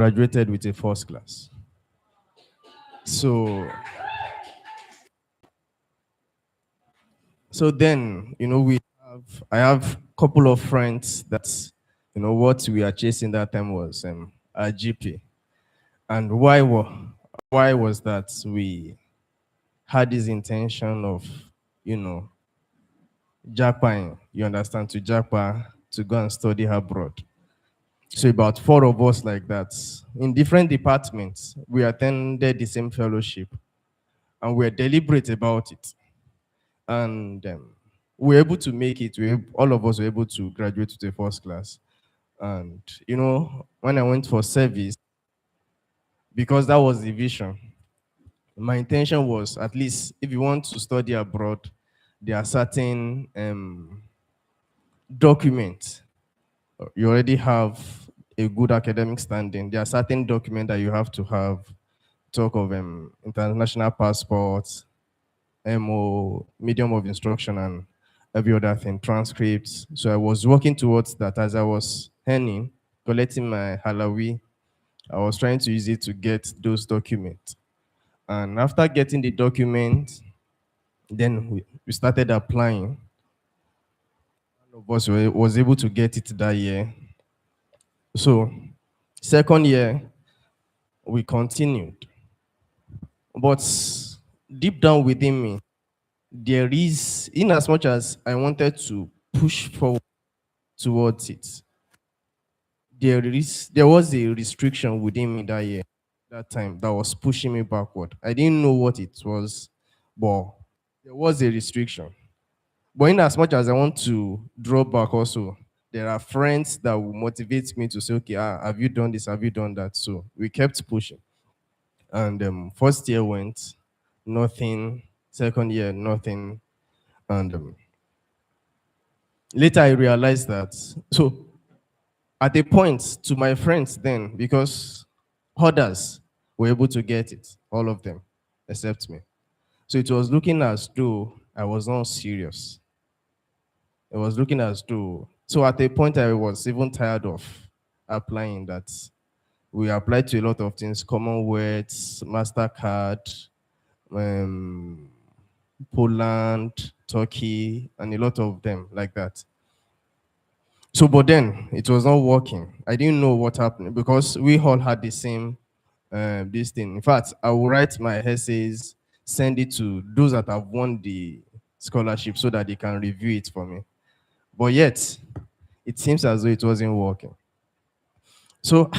graduated with a first class. So then, I have a couple of friends that, what we are chasing that time was a GP. And why was that we had this intention of, you know, Japan, you understand, to Japan to go and study abroad. So about four of us like that in different departments, we attended the same fellowship and we were deliberate about it. And we were able to make it. All of us were able to graduate to the first class. And, when I went for service, because that was the vision, my intention was, at least if you want to study abroad, there are certain documents. You already have a good academic standing. There are certain documents that you have to have. Talk of international passports, medium of instruction, and every other thing, transcripts. So I was working towards that as I was earning, collecting my halawi. I was trying to use it to get those documents. And after getting the document, then we started applying. One of us was able to get it that year. So, second year, we continued. But deep down within me, there is, in as much as I wanted to push forward towards it, there was a restriction within me that year, that time, that was pushing me backward. I didn't know what it was, but there was a restriction. But in as much as I want to draw back also, there are friends that will motivate me to say, okay, have you done this? Have you done that? So we kept pushing. And first year went, nothing. Second year, nothing. And later I realized that. So at a point, to my friends then, because others were able to get it, all of them, except me. So it was looking as though I was not serious. It was looking as though. So at a point, I was even tired of applying that. We applied to a lot of things, Commonwealth, MasterCard, um, Poland, Turkey, and a lot of them like that. So, but then it was not working. I didn't know what happened because we all had the same this thing. In fact, I will write my essays, send it to those that have won the scholarship so that they can review it for me. But yet, it seems as though it wasn't working. So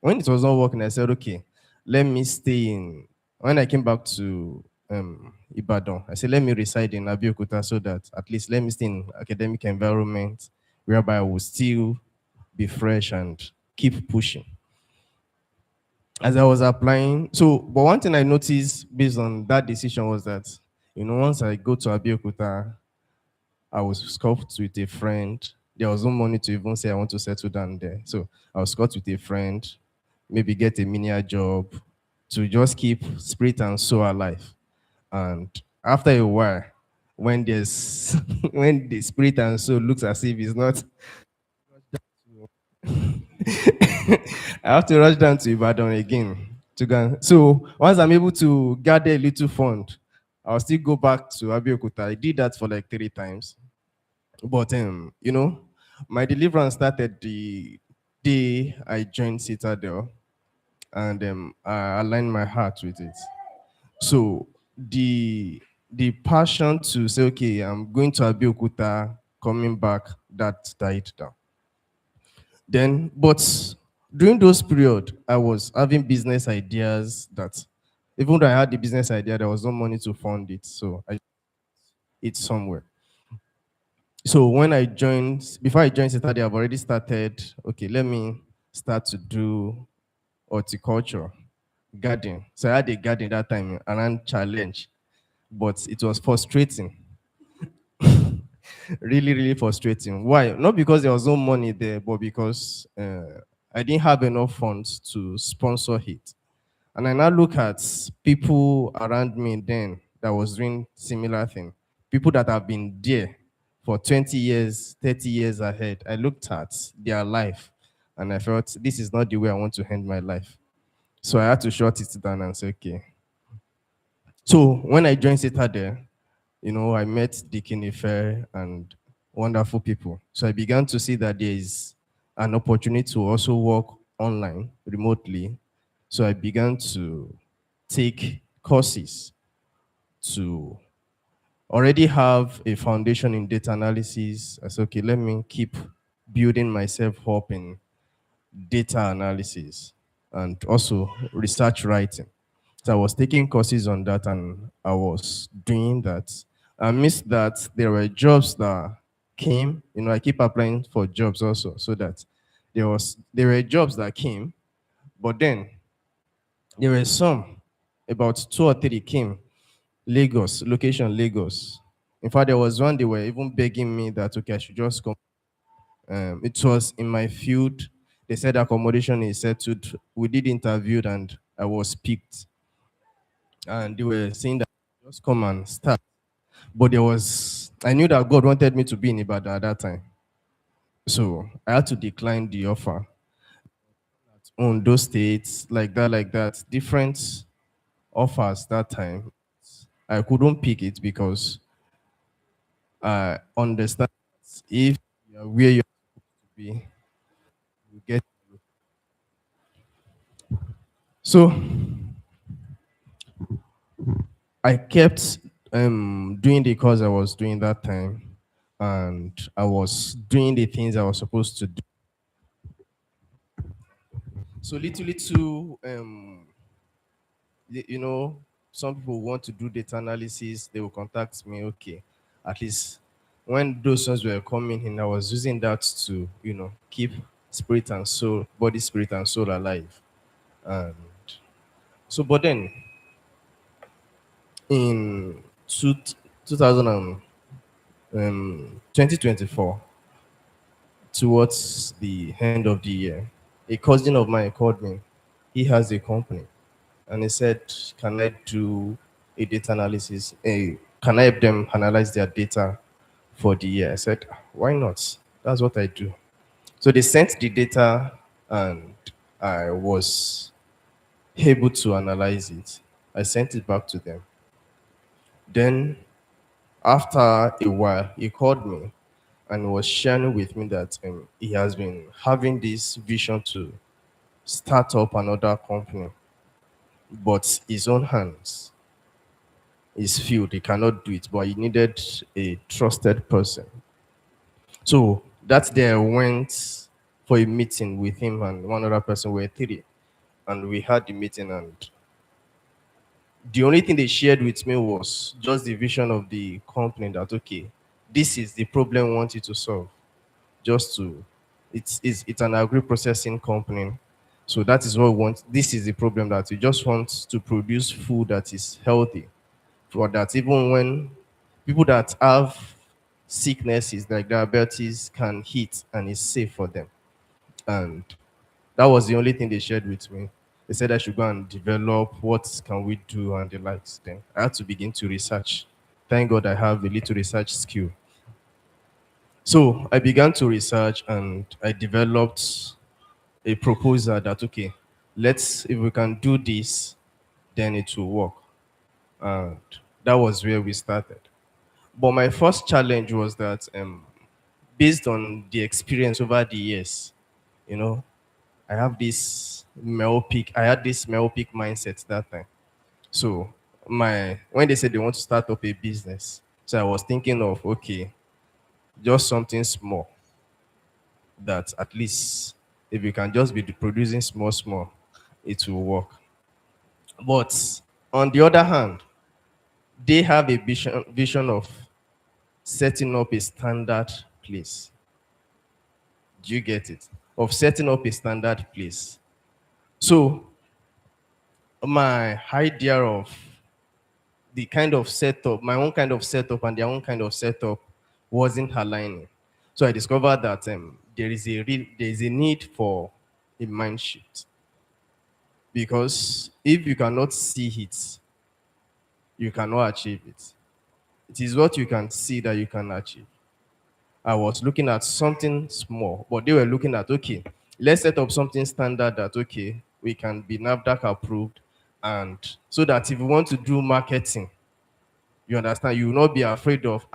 when it was not working, I said, okay, let me stay in. When I came back to Ibadan, I said, let me reside in Abeokuta so that at least let me stay in academic environment whereby I will still be fresh and keep pushing. As I was applying, so, but one thing I noticed based on that decision was that, once I go to Abeokuta, I was sculpted with a friend. There was no money to even say I want to settle down there. So I was sculpted with a friend, maybe get a menial job to just keep spirit and soul alive. And after a while, when there's when the spirit and soul looks as if it's not, I have to rush down to Ibadan again to go. So once I'm able to gather a little fund, I'll still go back to Abeokuta. I did that for like 3 times. But my deliverance started the day I joined Citadel, and I aligned my heart with it. So the passion to say, okay, I'm going to Abeokuta, coming back, that died down. Then, but during those period, I was having business ideas that, even though I had the business idea, there was no money to fund it. So I it somewhere. So when I joined, before I joined Saturday, I've already started, okay, let me start to do horticulture, garden. So I had a garden that time around challenge, but it was frustrating. Really, really frustrating. Why? Not because there was no money there, but because I didn't have enough funds to sponsor it. And I now look at people around me then that was doing similar thing. People that have been there for 20 years, 30 years ahead. I looked at their life And I felt this is not the way I want to end my life. So I had to shut it down and say, okay. So when I joined Citadel, I met Dick Fair and wonderful people. So I began to see that there is an opportunity to also work online, remotely. So I began to take courses to already have a foundation in data analysis. I said, okay, let me keep building myself up in data analysis and also research writing. So I was taking courses on that and I was doing that. I missed that there were jobs that came. I keep applying for jobs also so that there were jobs that came, but then there were some, about two or three came. Lagos, location Lagos. In fact, there was one they were even begging me that okay, I should just come. It was in my field. They said accommodation is settled. We did interviewed and I was picked. And they were saying that just come and start. But I knew that God wanted me to be in Ibadan at that time. So I had to decline the offer. On those states, like that, different offers that time. I couldn't pick it because I understand if you are where you're supposed to be, you get. So I kept doing the course I was doing that time, and I was doing the things I was supposed to do. So little, you know, some people want to do data analysis, they will contact me. Okay, at least when those ones were coming in, I was using that to, keep spirit and soul, body, spirit and soul alive. And so, but then in two, 2000 2024, towards the end of the year, a cousin of mine called me. He has a company, and he said, "Can I do a data analysis? Can I help them analyze their data for the year?" I said, "Why not? That's what I do." So they sent the data, and I was able to analyze it. I sent it back to them. Then, after a while, he called me and was sharing with me that he has been having this vision to start up another company, but his own hands is filled. He cannot do it, but he needed a trusted person. So that day I went for a meeting with him and one other person. We were three, and we had the meeting. And the only thing they shared with me was just the vision of the company. That okay, this is the problem we want you to solve. Just to, it's an agri processing company. So that is what we want. This is the problem, that we just want to produce food that is healthy, for that even when people that have sicknesses like diabetes can eat and it's safe for them. And that was the only thing they shared with me. They said I should go and develop what can we do and the likes. Then I had to begin to research. Thank God I have a little research skill. So I began to research and I developed a proposal that okay, if we can do this, then it will work. And that was where we started. But my first challenge was that based on the experience over the years, you know, I had this myopic mindset that time. So when they said they want to start up a business, so I was thinking of okay, just something small, that at least if you can just be producing small, it will work. But on the other hand, they have a vision of setting up a standard place. Do you get it? Of setting up a standard place. So my idea of the kind of setup, my own kind of setup and their own kind of setup wasn't aligning. So I discovered that there is a need for a mind shift, because if you cannot see it, you cannot achieve it. It is what you can see that you can achieve. I was looking at something small, but they were looking at okay, Let's set up something standard that, okay, we can be NAFDAC approved, and so that if we want to do marketing, you understand, you will not be afraid of,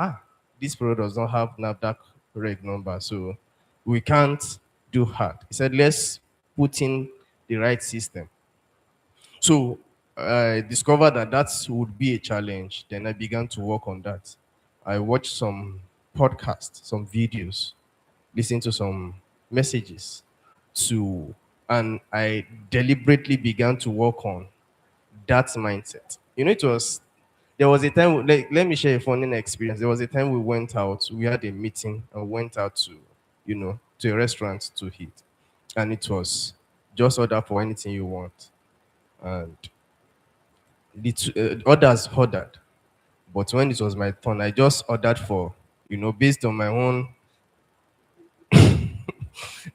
this product does not have NAFDAC reg number, so we can't do hard. He said, let's put in the right system. So I discovered that that would be a challenge. Then I began to work on that. I watched some podcasts, some videos, listened to some messages to, and I deliberately began to work on that mindset. It was, there was a time, let me share a funny experience. There was a time we went out, we had a meeting and went out to, to a restaurant to eat. And it was just order for anything you want. And others ordered. But when it was my turn, I just ordered for, based on my own,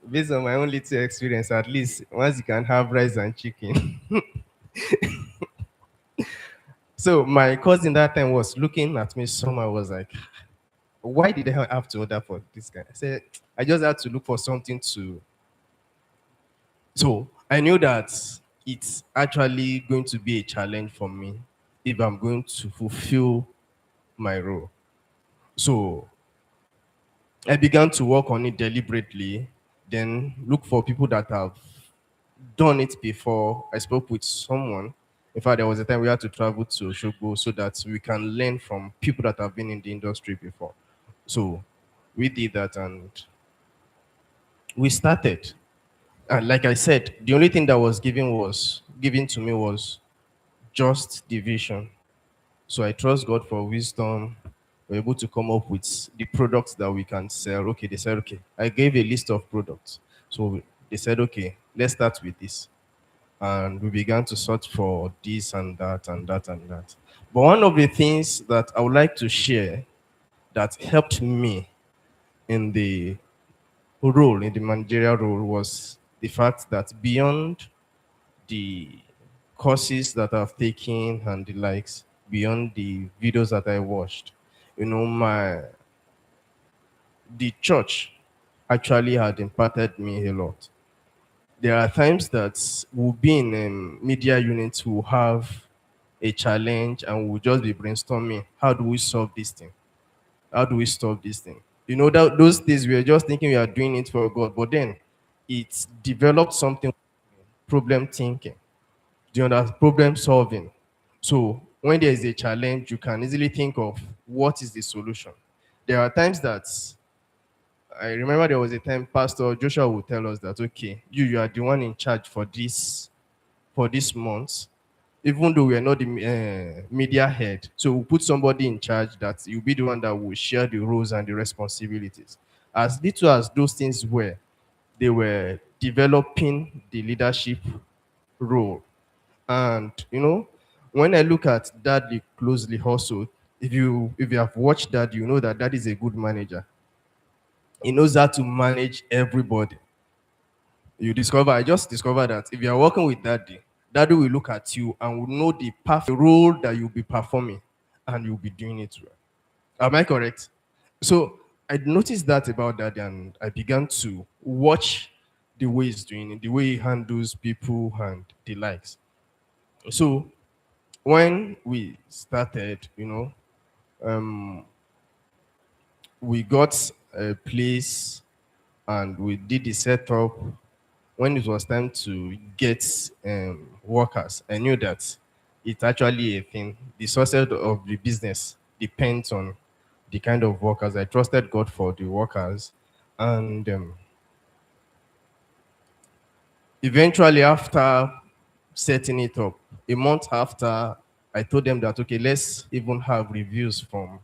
based on my own little experience, at least once you can have rice and chicken. So my cousin that time was looking at me somehow, was like, why did I have to order for this guy? I said, I just had to look for something to. So I knew that it's actually going to be a challenge for me if I'm going to fulfill my role. So I began to work on it deliberately, then look for people that have done it before. I spoke with someone. In fact, there was a time we had to travel to Oshogbo so that we can learn from people that have been in the industry before. So we did that and we started. And like I said, the only thing that was given to me was just the vision. So I trust God for wisdom. We're able to come up with the products that we can sell. Okay, they said, okay. I gave a list of products. So they said, okay, let's start with this. And we began to search for this and that and that and that. But one of the things that I would like to share that helped me in the in the managerial role, was the fact that beyond the courses that I've taken and the likes, beyond the videos that I watched, the church actually had impacted me a lot. There are times that we'll be in media units, we'll have a challenge and we'll just be brainstorming. How do we solve this thing? How do we stop this thing? That those days we were just thinking we are doing it for God, but then it's developed something, problem thinking. Do you understand? Problem solving. So when there is a challenge, you can easily think of what is the solution. There are times that I remember there was a time Pastor Joshua would tell us that, okay, you are the one in charge for this month, even though we are not the media head. So we'll put somebody in charge that you'll be the one that will share the roles and the responsibilities. As little as those things were, they were developing the leadership role. And when I look at Daddy closely also, if you have watched Dad, you know that Dad is a good manager. He knows how to manage everybody. I just discovered that if you are working with Daddy, Daddy will look at you and will know the perfect role that you'll be performing, and you'll be doing it well. Am I correct? So I noticed that about Daddy, and I began to watch the way he's doing it, the way he handles people and the likes. So when we started, um, we got a place and we did the setup. When it was time to get workers, I knew that it's actually a thing. The success of the business depends on the kind of workers. I trusted God for the workers. And eventually, after setting it up, a month after, I told them that, okay, let's even have reviews from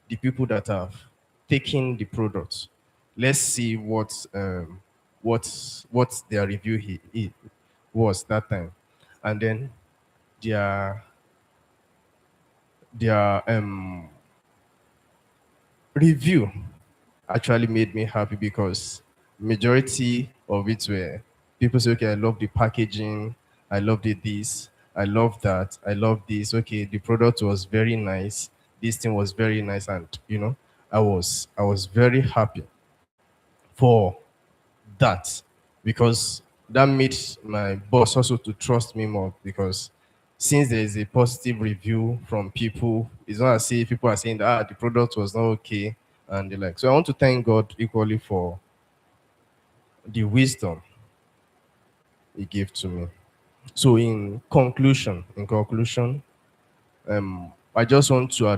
the people that have taken the products. Let's see what their review was that time. And then their their review actually made me happy, because majority of it were people say, okay, I love the packaging, I love this, I love that, I love this. Okay, the product was very nice, this thing was very nice, and I was very happy for that. because that made my boss also to trust me more, because since there is a positive review from people, it's not as if people are saying that the product was not okay and the like. So I want to thank God equally for the wisdom He gave to me. So in conclusion, I just want to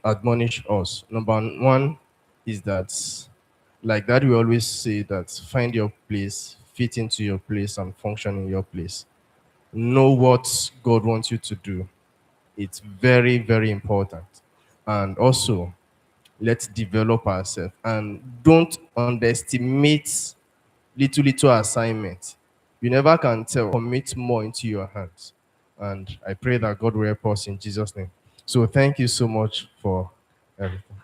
admonish us. Number one is that, like that, we always say that find your place, fit into your place, and function in your place. Know what God wants you to do. It's very, very important. And also, let's develop ourselves and don't underestimate little assignment. You never can tell. Commit more into your hands. And I pray that God will help us in Jesus' name. So thank you so much for everything.